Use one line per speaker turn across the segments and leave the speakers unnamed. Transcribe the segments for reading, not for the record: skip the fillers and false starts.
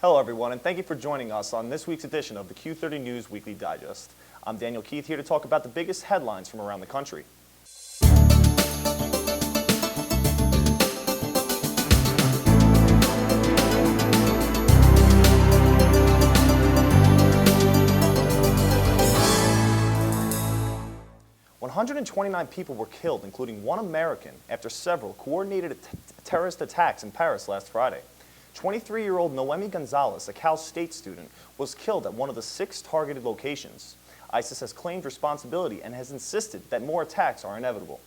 Hello everyone, and thank you for joining us on this week's edition of the Q30 News Weekly Digest. I'm Daniel Keith, here to talk about the biggest headlines from around the country. "129 people were killed, including one American, after several coordinated terrorist attacks in Paris last Friday. 23-year-old Noemi Gonzalez, a Cal State student, was killed at one of the 6 targeted locations. ISIS has claimed responsibility and has insisted that more attacks are inevitable.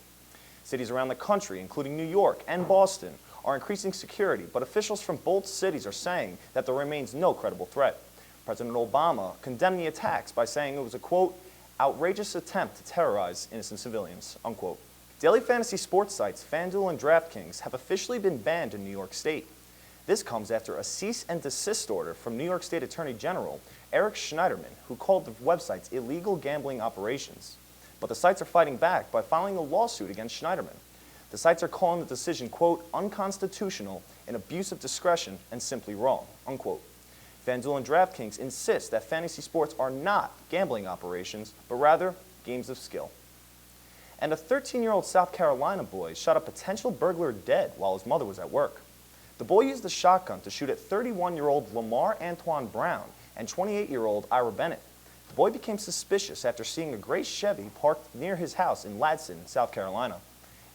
Cities around the country, including New York and Boston, are increasing security, but officials from both cities are saying that there remains no credible threat. President Obama condemned the attacks by saying it was a, quote, outrageous attempt to terrorize innocent civilians, unquote. Daily fantasy sports sites Fanduel and Draft Kings have officially been banned in New York State. This comes after a cease and desist order from New York State Attorney General Eric Schneiderman, who called the websites illegal gambling operations. But the sites are fighting back by filing a lawsuit against Schneiderman. The sites are calling the decision, quote, unconstitutional, an abuse of discretion, and simply wrong, unquote. Fanduel and Draft Kings insist that fantasy sports are not gambling operations, but rather games of skill. And a 13-year-old South Carolina boy shot a potential burglar dead while his mother was at work. The boy used a shotgun to shoot at 31-year-old Lamar Antoine Brown and 28-year-old Ira Bennett. The boy became suspicious after seeing a gray Chevy parked near his house in Ladson, South Carolina.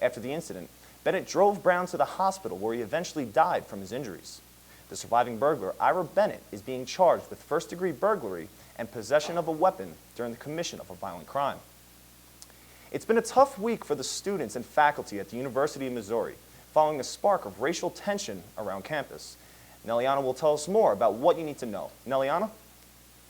After the incident, Bennett drove Brown to the hospital where he eventually died from his injuries. The surviving burglar, Ira Bennett, is being charged with first-degree burglary and possession of a weapon during the commission of a violent crime. It's been a tough week for the students and faculty at the University of Missouri, following a spark of racial tension around campus. Neliana will tell us more about what you need to know. Neliana?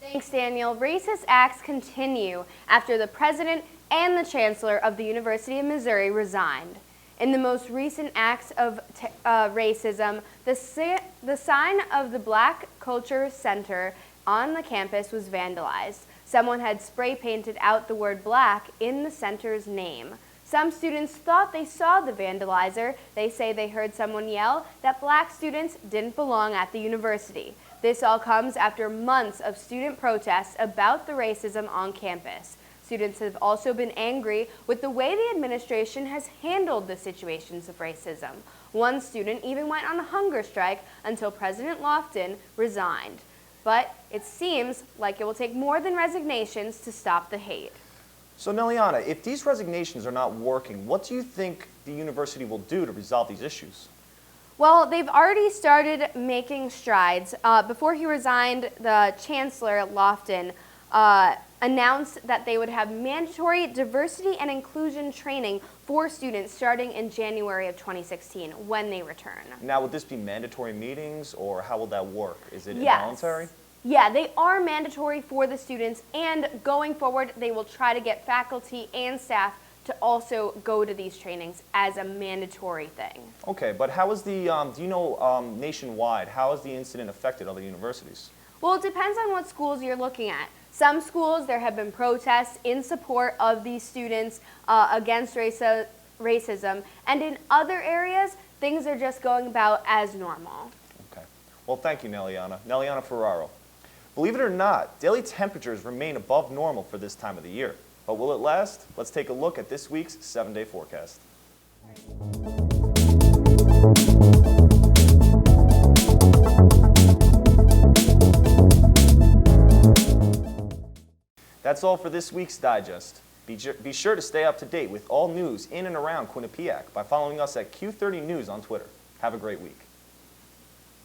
Thanks, Daniel. Racist acts continue after the president and the chancellor of the University of Missouri resigned. In the most recent acts of racism, the sign of the Black Culture Center on the campus was vandalized. Someone had spray painted out the word black in the center's name. Some students thought they saw the vandalizer. They say they heard someone yell that black students didn't belong at the university. This all comes after months of student protests about the racism on campus. Students have also been angry with the way the administration has handled the situations of racism. One student even went on a hunger strike until President Lofton resigned. But it seems like it will take more than resignations to stop the hate.
So Neliana, if these resignations are not working, what do you think the university will do to resolve these issues?
Well, they've already started making strides. Before he resigned, the Chancellor, Lofton, announced that they would have mandatory diversity and inclusion training for students starting in January of 2016 when they return.
Now, would this be mandatory meetings, or how will that work? Is it
Yes.
involuntary?
Yeah, they are mandatory for the students, and going forward, they will try to get faculty and staff to also go to these trainings as a mandatory thing.
Okay, but how is the, do you know nationwide, how has the incident affected other universities?
Well, it depends on what schools you're looking at. Some schools, there have been protests in support of these students against racism, and in other areas, things are just going about as normal.
Okay. Well, thank you, Neliana. Neliana Ferraro. Believe it or not, daily temperatures remain above normal for this time of the year. But will it last? Let's take a look at this week's 7-day forecast. That's all for this week's Digest. Be sure to stay up to date with all news in and around Quinnipiac by following us at Q30 News on Twitter. Have a great week.